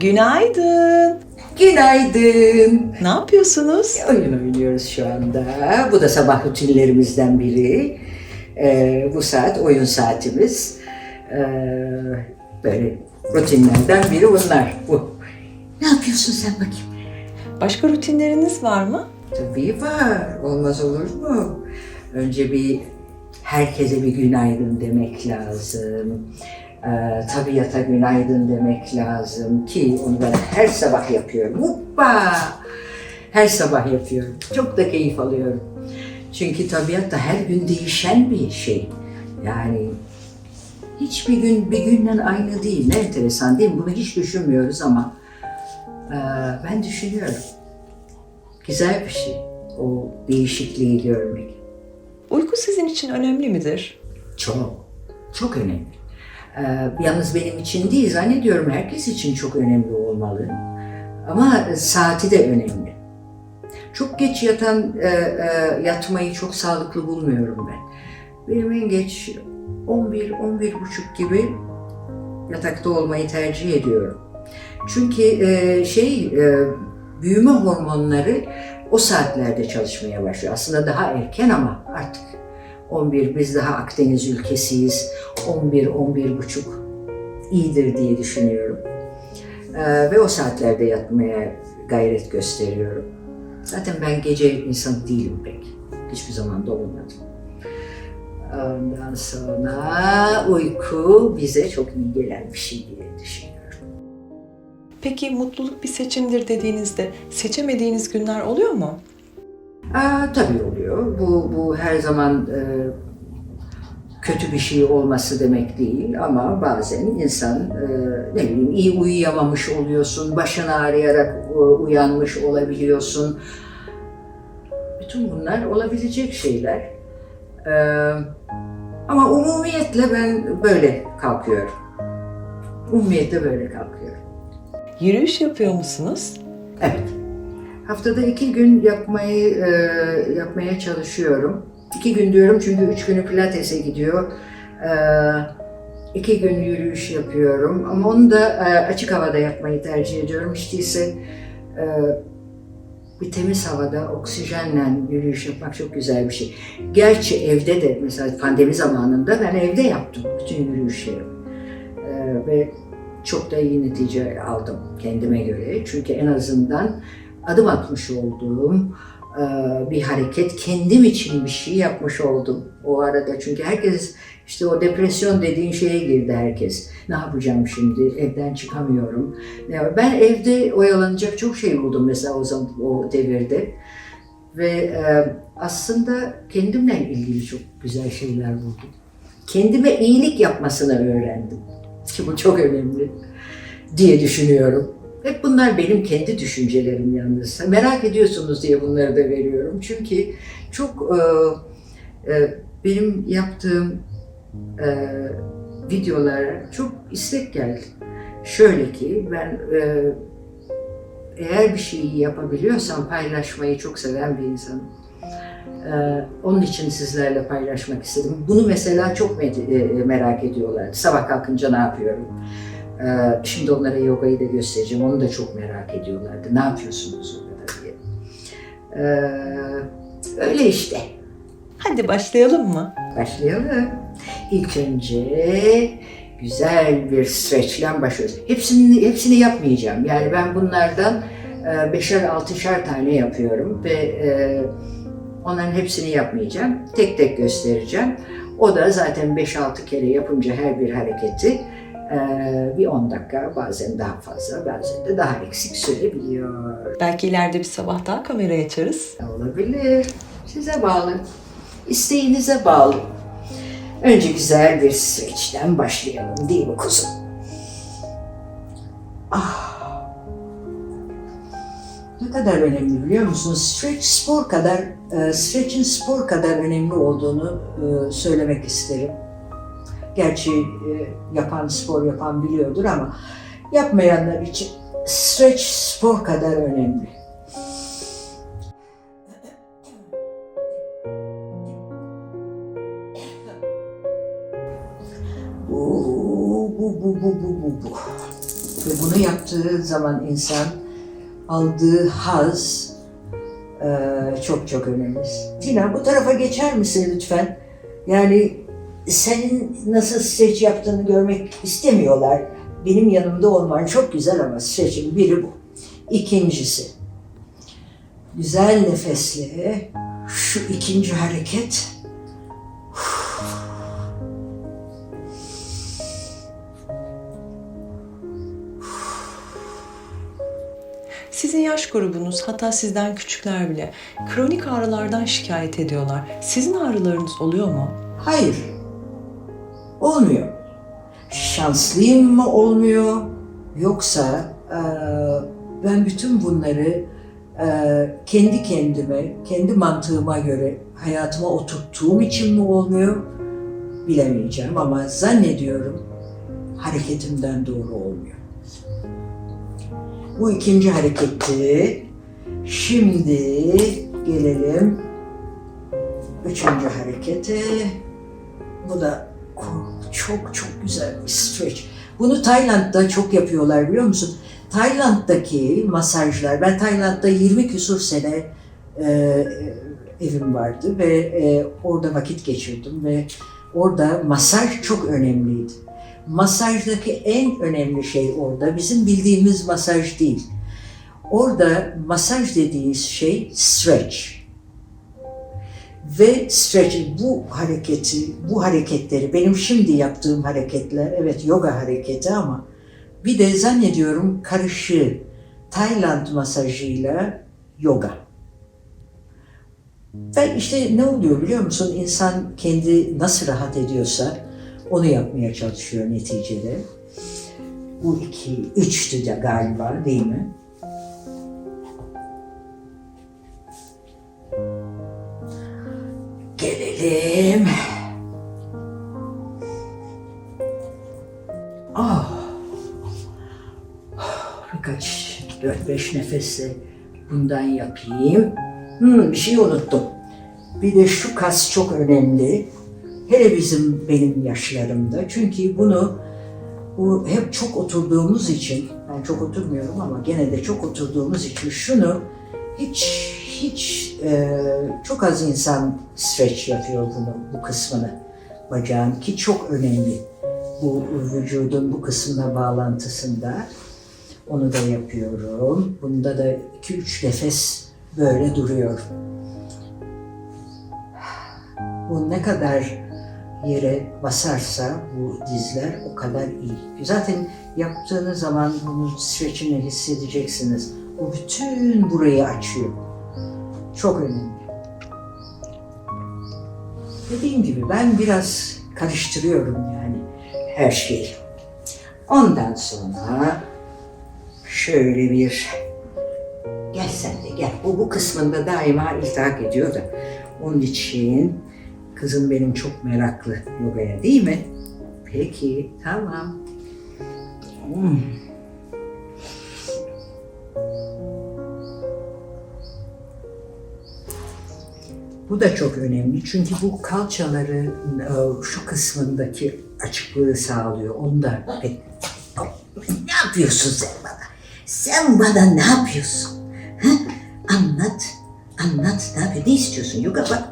Günaydın. Günaydın. Ne yapıyorsunuz? Oyun oynuyoruz şu anda. Bu da sabah rutinlerimizden biri. Bu saat oyun saatimiz. Böyle rutinlerden biri bunlar. Bu. Ne yapıyorsun sen bakayım? Başka rutinleriniz var mı? Tabii var. Olmaz olur mu? Önce herkese bir günaydın demek lazım. Tabiata günaydın demek lazım ki onu ben her sabah yapıyorum. Hoppa! Her sabah yapıyorum. Çok da keyif alıyorum. Çünkü tabiat da her gün değişen bir şey. Yani hiçbir gün bir günden aynı değil. Ne enteresan değil mi? Bunu hiç düşünmüyoruz ama ben düşünüyorum. Güzel bir şey o değişikliği görmek. Uyku sizin için önemli midir? Çok, çok önemli. Yalnız benim için değil, zannediyorum herkes için çok önemli olmalı. Ama saati de önemli. Çok geç yatmayı çok sağlıklı bulmuyorum ben. Benim en geç 11-11.30 gibi yatakta olmayı tercih ediyorum. Çünkü büyüme hormonları o saatlerde çalışmaya başlıyor. Aslında daha erken ama artık 11, biz daha Akdeniz ülkesiyiz. 11-11.30 iyidir diye düşünüyorum. Ve o saatlerde yatmaya gayret gösteriyorum. Zaten ben gece insanı değilim pek. Hiçbir zaman da olmadım. Ondan sonra uyku bize çok iyi gelen bir şey diye düşünüyorum. Peki mutluluk bir seçimdir dediğinizde seçemediğiniz günler oluyor mu? Tabii oluyor. Bu her zaman kötü bir şey olması demek değil ama bazen insan iyi uyuyamamış oluyorsun, başın ağrıyarak uyanmış olabiliyorsun. Bütün bunlar olabilecek şeyler. Ama umumiyetle ben böyle kalkıyorum. Umumiyetle böyle kalkıyorum. Yürüyüş yapıyor musunuz? Evet. Haftada 2 gün yapmaya çalışıyorum. 2 gün diyorum çünkü 3 günü pilatese gidiyor. 2 gün yürüyüş yapıyorum ama onu da açık havada yapmayı tercih ediyorum. Hiç değilse bir temiz havada oksijenle yürüyüş yapmak çok güzel bir şey. Gerçi evde de mesela pandemi zamanında ben evde yaptım bütün yürüyüşleri. Ve çok da iyi netice aldım kendime göre. Çünkü en azından adım atmış olduğum bir hareket, kendim için bir şey yapmış oldum o arada. Çünkü herkes işte o depresyon dediğin şeye girdi herkes. Ne yapacağım şimdi? Evden çıkamıyorum. Ben evde oyalanacak çok şey buldum mesela o devirde. Ve aslında kendimle ilgili çok güzel şeyler buldum. Kendime iyilik yapmasını öğrendim. Ki bu çok önemli diye düşünüyorum. Hep bunlar benim kendi düşüncelerim yalnız. Merak ediyorsunuz diye bunları da veriyorum. Çünkü çok benim yaptığım videolara çok istek geldi. Şöyle ki ben eğer bir şeyi yapabiliyorsam paylaşmayı çok seven bir insanım. Onun için sizlerle paylaşmak istedim. Bunu mesela çok merak ediyorlar. Sabah kalkınca ne yapıyorum? Şimdi onlara yogayı da göstereceğim. Onu da çok merak ediyorlardı. Ne yapıyorsunuz orada diye. Öyle işte. Hadi başlayalım mı? Başlayalım. İlk önce güzel bir stretch'le başlıyoruz. Hepsini yapmayacağım. Yani ben bunlardan 5'er 6'şer tane yapıyorum ve onların hepsini yapmayacağım. Tek tek göstereceğim. O da zaten 5-6 kere yapınca her bir hareketi bir 10 dakika, bazen daha fazla, bazen de daha eksik sürebiliyor. Belki ileride bir sabah daha kamerayı açarız. Olabilir. Size bağlı. İsteğinize bağlı. Önce güzel bir stretch'ten başlayalım değil mi kuzum? Ne kadar önemli biliyor musunuz? Stretch'in spor kadar önemli olduğunu söylemek isterim. Gerçi spor yapan biliyordur ama yapmayanlar için stretch spor kadar önemli. Bu. bunu yaptığı zaman insan aldığı haz çok çok önemli. Tina, bu tarafa geçer misin lütfen? Yani senin nasıl streç yaptığını görmek istemiyorlar. Benim yanımda olman çok güzel ama streçin biri bu. İkincisi, güzel nefesle şu ikinci hareket. Sizin yaş grubunuz, hatta sizden küçükler bile kronik ağrılardan şikayet ediyorlar. Sizin ağrılarınız oluyor mu? Hayır, olmuyor. Şanslıyım mı olmuyor? Yoksa ben bütün bunları kendi kendime, kendi mantığıma göre hayatıma oturttuğum için mi olmuyor? Bilemeyeceğim ama zannediyorum hareketimden doğru olmuyor. Bu ikinci hareketti. Şimdi gelelim üçüncü harekete. Bu da çok çok güzel bir stretch. Bunu Tayland'da çok yapıyorlar, biliyor musun? Tayland'daki masajlar, ben Tayland'da 20 küsur sene evim vardı ve orada vakit geçirdim ve orada masaj çok önemliydi. Masajdaki en önemli şey orada bizim bildiğimiz masaj değil. Orada masaj dediğimiz şey stretch. Ve stretch, bu hareketleri, benim şimdi yaptığım hareketler, evet yoga hareketi ama bir de zannediyorum karışığı Tayland masajıyla yoga. Ve işte ne oluyor biliyor musun? İnsan kendi nasıl rahat ediyorsa onu yapmaya çalışıyor neticede. Bu üçtü de galiba, değil mi? Gelelim. Birkaç 4-5 nefesle bundan yapayım. Bir şey unuttum. Bir de şu kas çok önemli. Hele benim yaşlarımda. Çünkü bu hep çok oturduğumuz için, ben çok oturmuyorum ama gene de çok oturduğumuz için şunu hiç çok az insan stretch yapıyor bu kısmını, bacağın, ki çok önemli. Bu vücudun bu kısmına bağlantısında. Onu da yapıyorum. Bunda da 2-3 nefes böyle duruyor. Bu ne kadar yere basarsa bu dizler o kadar iyi. Zaten yaptığınız zaman bunun stretchini hissedeceksiniz. Bu bütün burayı açıyor. Çok önemli. Dediğim gibi ben biraz karıştırıyorum yani her şeyi. Ondan sonra şöyle gel sen de gel. Bu kısmında daima iltihak ediyor da. Onun için kızım benim çok meraklı yogaya, değil mi? Peki, tamam. Bu da çok önemli çünkü bu kalçaların şu kısmındaki açıklığı sağlıyor. Onu da ne yapıyorsun sen bana? Sen bana ne yapıyorsun? Ha? Anlat, ne yapıyorsun? Ne istiyorsun? Yoga bak,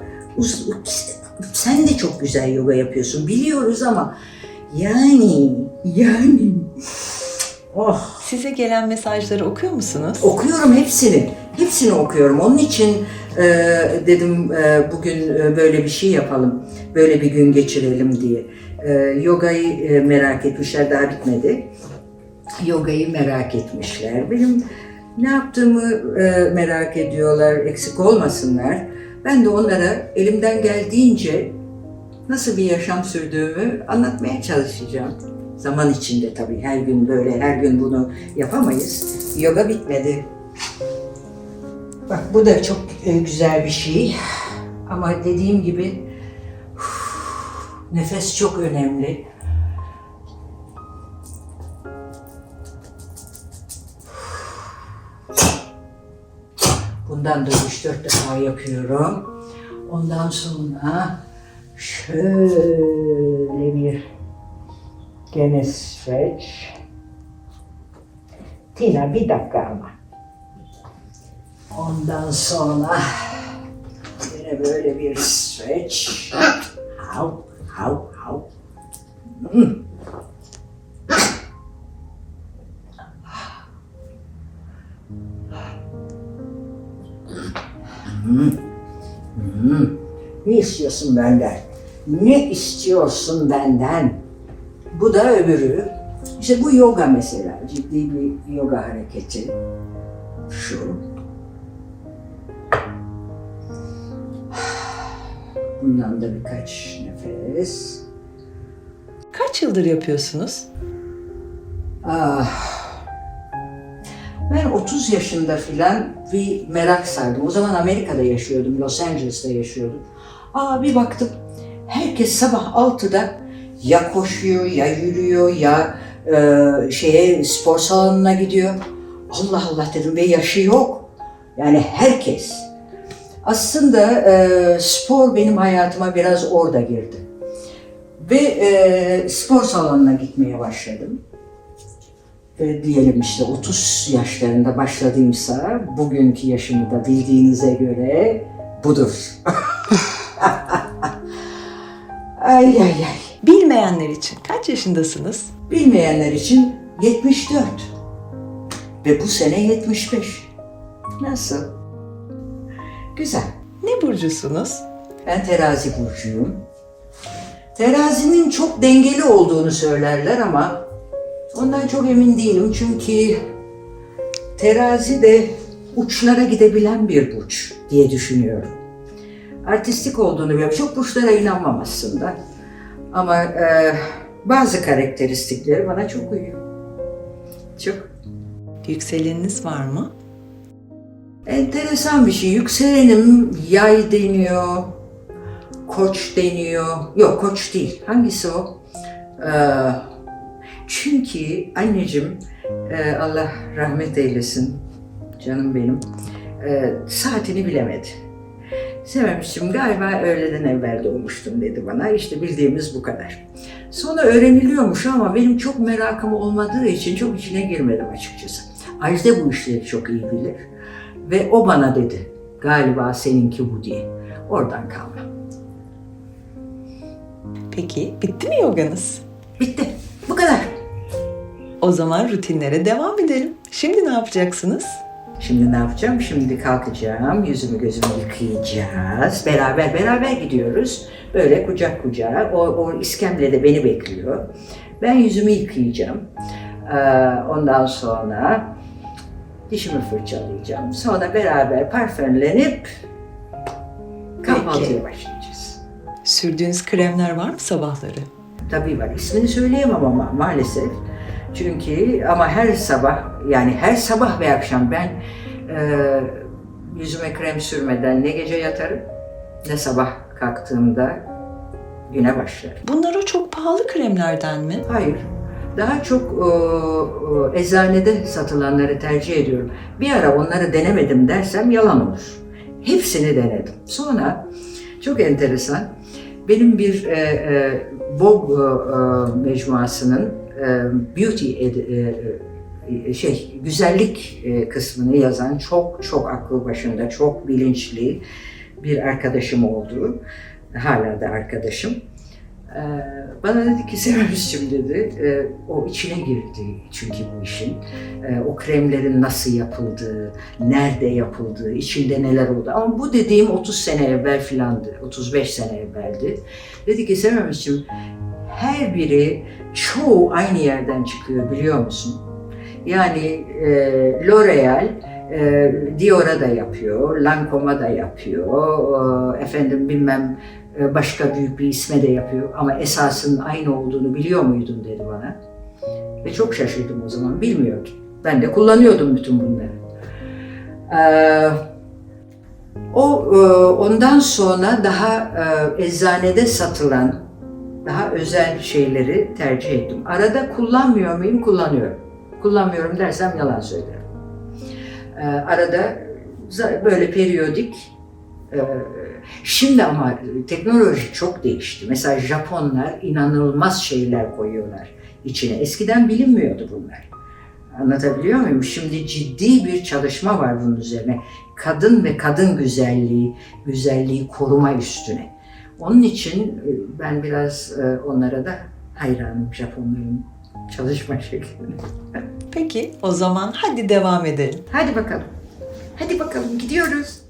sen de çok güzel yoga yapıyorsun, biliyoruz ama yani. Oh. Size gelen mesajları okuyor musunuz? Okuyorum hepsini. Hepsini okuyorum. Onun için dedim bugün böyle bir şey yapalım. Böyle bir gün geçirelim diye. Yogayı merak etmişler, daha bitmedi. Yogayı merak etmişler. Benim ne yaptığımı merak ediyorlar, eksik olmasınlar. Ben de onlara elimden geldiğince nasıl bir yaşam sürdüğümü anlatmaya çalışacağım. Zaman içinde tabii, her gün bunu yapamayız. Yoga bitmedi. Bak bu da çok güzel bir şey. Ama dediğim gibi nefes çok önemli. Bundan da 3-4 defa yapıyorum. Ondan sonra şöyle gene stretch. Tina bir dakika ama. Ondan sonra yine böyle bir stretch. Hav, hav, hav. Ne istiyorsun benden? Ne istiyorsun benden? Bu da öbürü. İşte bu yoga mesela. Ciddi bir yoga hareketi. Şu. Bundan da birkaç nefes. Kaç yıldır yapıyorsunuz? Ben 30 yaşında filan bir merak sardım. O zaman Amerika'da yaşıyordum, Los Angeles'ta yaşıyordum. Bir baktım, herkes sabah 6'da ya koşuyor, ya yürüyor, ya spor salonuna gidiyor. Allah Allah dedim ve yaşı yok. Yani herkes. Aslında spor benim hayatıma biraz orada girdi. Ve spor salonuna gitmeye başladım. Diyelim işte 30 yaşlarında başladığımsa bugünkü yaşımı da bildiğinize göre budur. Ay ay ay. Bilmeyenler için kaç yaşındasınız? Bilmeyenler için 74 ve bu sene 75. Nasıl? Güzel. Ne burcusunuz? Ben terazi burcuyum. Terazinin çok dengeli olduğunu söylerler ama ondan çok emin değilim çünkü terazi de uçlara gidebilen bir burç diye düşünüyorum. Artistik olduğunu biliyorum. Çok burçlara inanmam aslında. Ama bazı karakteristikleri bana çok uyuyor. Çok. Yükseleniniz var mı? Enteresan bir şey. Yükselenim yay deniyor, koç deniyor. Yok koç değil. Hangisi o? Çünkü anneciğim, Allah rahmet eylesin, canım benim, saatini bilemedi. Sememişim galiba öğleden evvel doğmuştum dedi bana. İşte bildiğimiz bu kadar. Sonra öğreniliyormuş ama benim çok merakım olmadığı için çok içine girmedim açıkçası. Ajda bu işleri çok iyi bilir. Ve o bana dedi, galiba seninki bu diye. Oradan kalma. Peki bitti mi yoganız? Bitti. Bu kadar. O zaman rutinlere devam edelim. Şimdi ne yapacaksınız? Şimdi ne yapacağım? Şimdi kalkacağım, yüzümü gözümü yıkayacağız. Beraber gidiyoruz. Böyle kucak kucağa. O iskemle de beni bekliyor. Ben yüzümü yıkayacağım. Ondan sonra dişimi fırçalayacağım. Sonra beraber parfümlenip kahvaltıya başlayacağız. Sürdüğünüz kremler var mı sabahları? Tabii var. İsmini söyleyemem ama maalesef. Çünkü ama her sabah, yani her sabah ve akşam ben yüzüme krem sürmeden ne gece yatarım ne sabah kalktığımda güne başlarım. Bunlar o çok pahalı kremlerden mi? Hayır. Daha çok eczanede satılanları tercih ediyorum. Bir ara onları denemedim dersem yalan olur. Hepsini denedim. Sonra çok enteresan, benim bir Vogue mecmuasının beauty güzellik kısmını yazan çok aklı başında, çok bilinçli bir arkadaşım oldu. Hala da arkadaşım. Bana dedi ki Semerus'cum dedi, o içine girdi çünkü bu işin. O kremlerin nasıl yapıldığı, nerede yapıldığı, içinde neler oldu. Ama bu dediğim 30 sene evvel filandı, 35 sene evveldi. Dedi ki Semerus'cum, her biri çoğu aynı yerden çıkıyor biliyor musun? Yani L'Oreal, Dior'a da yapıyor, Lancome'a da yapıyor, bilmem başka büyük bir isme de yapıyor ama esasının aynı olduğunu biliyor muydun dedi bana. Ve çok şaşırdım o zaman, bilmiyordum. Ben de kullanıyordum bütün bunları. Ondan sonra daha eczanede satılan daha özel şeyleri tercih ettim. Arada kullanmıyor muyum? Kullanıyorum. Kullanmıyorum dersem yalan söylerim. Arada böyle periyodik. Şimdi ama teknoloji çok değişti. Mesela Japonlar inanılmaz şeyler koyuyorlar içine. Eskiden bilinmiyordu bunlar. Anlatabiliyor muyum? Şimdi ciddi bir çalışma var bunun üzerine. Kadın ve kadın güzelliği koruma üstüne. Onun için ben biraz onlara da hayranım, Japonların çalışma şekline. Peki o zaman hadi devam edelim. Hadi bakalım. Hadi bakalım gidiyoruz.